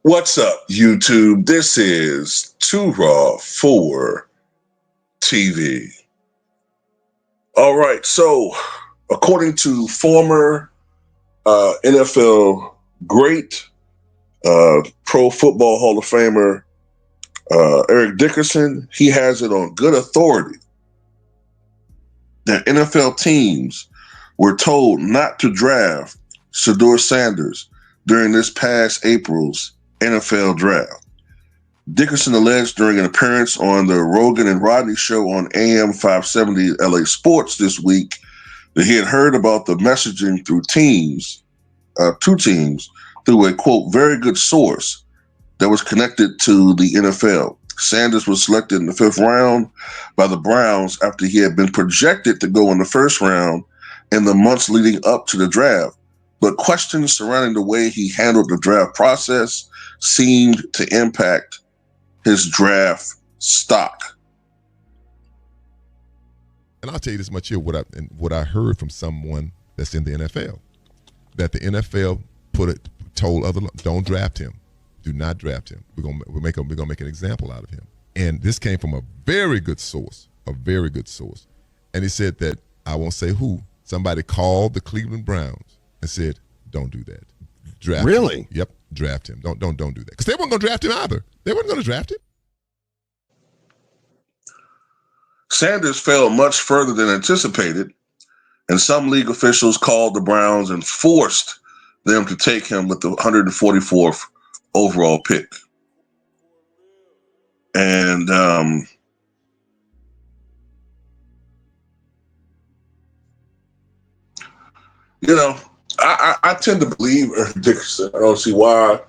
What's up, YouTube? This is Too Raw for TV. All right, so according to former NFL great Pro Football Hall of Famer Eric Dickerson, he has it on good authority that NFL teams were told not to draft Shadeur Sanders during this past April's NFL draft. Dickerson alleged during an appearance on the Rogan and Rodney show on AM 570 LA Sports this week that he had heard about the messaging through two teams, through a, quote, very good source that was connected to the NFL. Sanders was selected in the 5th round by the Browns after he had been projected to go in the 1st round in the months leading up to the draft. But questions surrounding the way he handled the draft process seemed to impact his draft stock. And I'll tell you this much here, what I heard from someone that's in the NFL, that the NFL told other, don't draft him, do not draft him. We're gonna make an example out of him. And this came from a very good source, And he said that, I won't say who, somebody called the Cleveland Browns and said, don't do that. Draft really? him. Yep, draft him. Don't do that. Because they weren't going to draft him either. They weren't going to draft him. Sanders fell much further than anticipated, and some league officials called the Browns and forced them to take him with the 144th overall pick. And I tend to believe Eric Dickerson. I don't see why.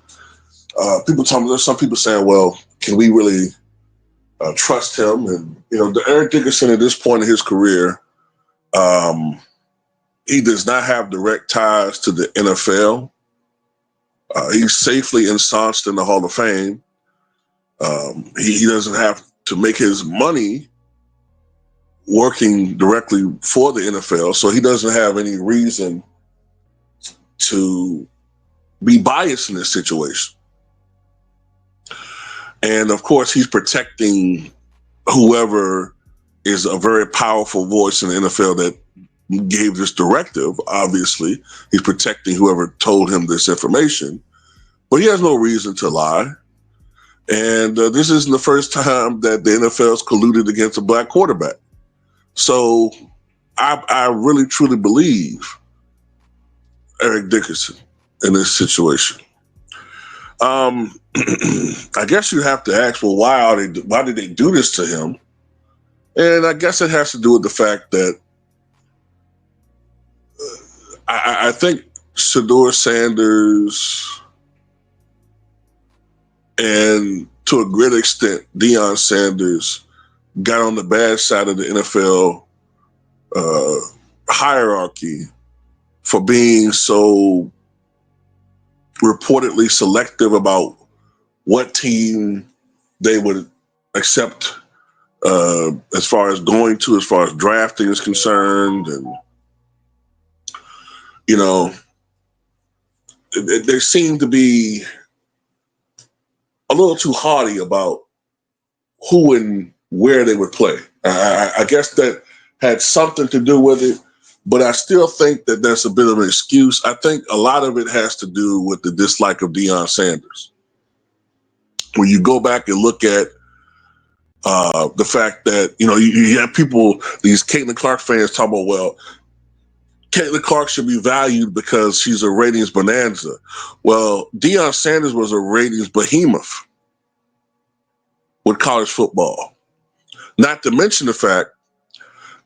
There's some people saying, well, can we really trust him? And, the Eric Dickerson at this point in his career, he does not have direct ties to the NFL. He's safely ensconced in the Hall of Fame. He doesn't have to make his money working directly for the NFL, so he doesn't have any reason to be biased in this situation. And of course, he's protecting whoever is a very powerful voice in the NFL that gave this directive. Obviously, he's protecting whoever told him this information, but he has no reason to lie. And this isn't the first time that the NFL's colluded against a black quarterback. So I really, truly believe Eric Dickerson in this situation. I guess you have to ask, well, why did they do this to him? And I guess it has to do with the fact that I think Shadeur Sanders and to a great extent Deion Sanders got on the bad side of the NFL hierarchy for being so reportedly selective about what team they would accept as far as drafting is concerned. And, they seem to be a little too haughty about who and where they would play. I guess that had something to do with it, but I still think that that's a bit of an excuse. I think a lot of it has to do with the dislike of Deion Sanders. When you go back and look at the fact that, you have people, these Caitlin Clark fans talk about, well, Caitlin Clark should be valued because she's a ratings bonanza. Well, Deion Sanders was a ratings behemoth with college football. Not to mention the fact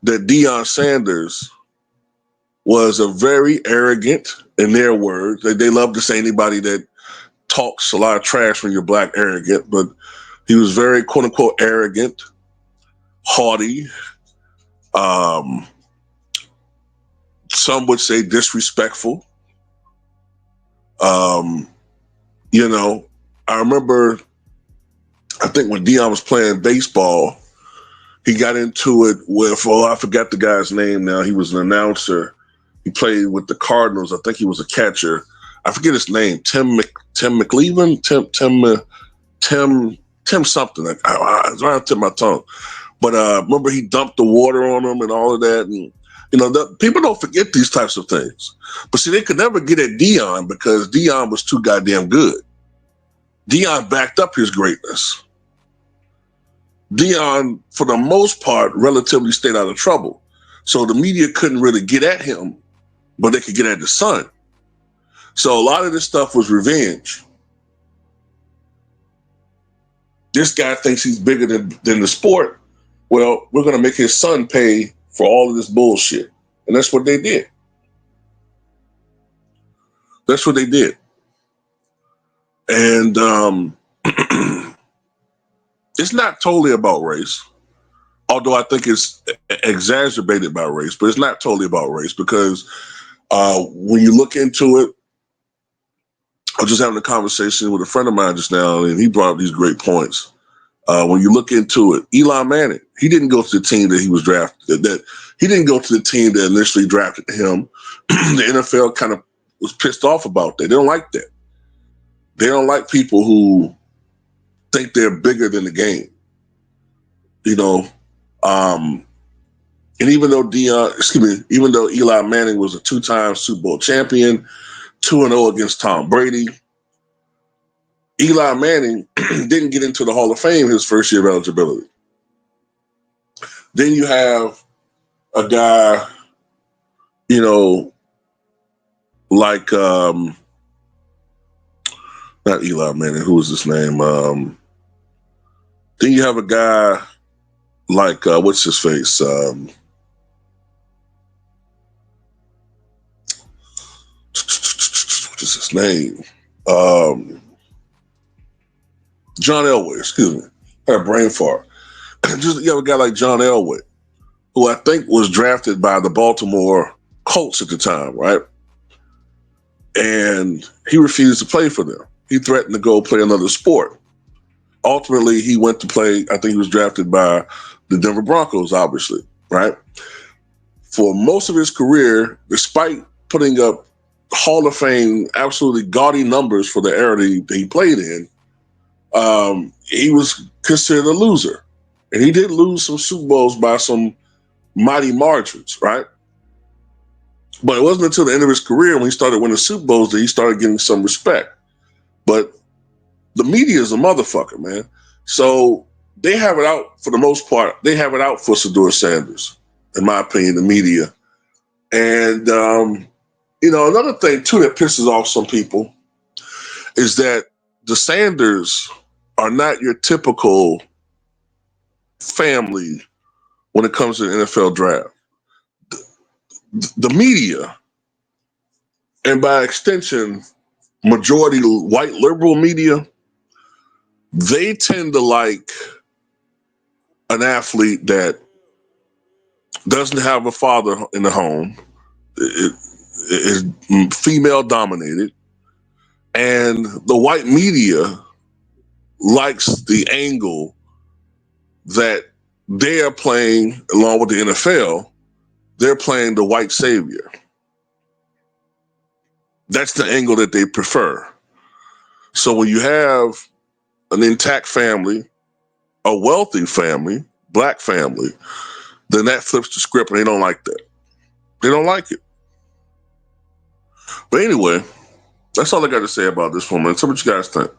that Deion Sanders was a very arrogant, in their words. They love to say anybody that talks a lot of trash when you're black arrogant, but he was very, quote unquote, arrogant, haughty. Some would say disrespectful. I remember, I think when Deion was playing baseball, he got into it with, I forgot the guy's name now. He was an announcer. He played with the Cardinals. I think he was a catcher. I forget his name, Tim McLeavin, Tim something. It's right on the tip of my tongue. But remember, he dumped the water on him and all of that, and people don't forget these types of things. But see, they could never get at Deion because Deion was too goddamn good. Deion backed up his greatness. Deion, for the most part, relatively stayed out of trouble. So the media couldn't really get at him, but they could get at the son. So a lot of this stuff was revenge. This guy thinks he's bigger than the sport. Well, we're going to make his son pay for all of this bullshit. And that's what they did. That's what they did. And it's not totally about race, although I think it's exacerbated by race, but it's not totally about race because when you look into it, I was just having a conversation with a friend of mine just now, and he brought up these great points. When you look into it, Eli Manning, he didn't go to the team that he was drafted. He didn't go to the team that initially drafted him. The NFL kind of was pissed off about that. They don't like that. They don't like people who think they're bigger than the game. And even though even though Eli Manning was a 2-time Super Bowl champion, 2-0 against Tom Brady, Eli Manning didn't get into the Hall of Fame his first year of eligibility. Then you have a guy, like not Eli Manning, who was his name? Then you have a guy like what's his face? What is his name? John Elway, excuse me. I had a brain fart. You have a guy like John Elway, who I think was drafted by the Baltimore Colts at the time, right? And he refused to play for them. He threatened to go play another sport. Ultimately, he went to play, I think he was drafted by the Denver Broncos, obviously, right? For most of his career, despite putting up Hall of Fame, absolutely gaudy numbers for the era that he played in, he was considered a loser. And he did lose some Super Bowls by some mighty margins, right? But it wasn't until the end of his career when he started winning Super Bowls that he started getting some respect. But the media is a motherfucker, man. So they have it out, for the most part, they have it out for Shadeur Sanders, in my opinion, the media. And, another thing, too, that pisses off some people is that the Sanders are not your typical family when it comes to the NFL draft. The media, and by extension, majority white liberal media, they tend to like an athlete that doesn't have a father in the home, it is female dominated, and the white media likes the angle that they are playing along with the NFL. They're playing the white savior. That's the angle that they prefer. So when you have an intact family, a wealthy family, black family, then that flips the script and they don't like that. They don't like it. But anyway, that's all I got to say about this one, man. Tell me what you guys think.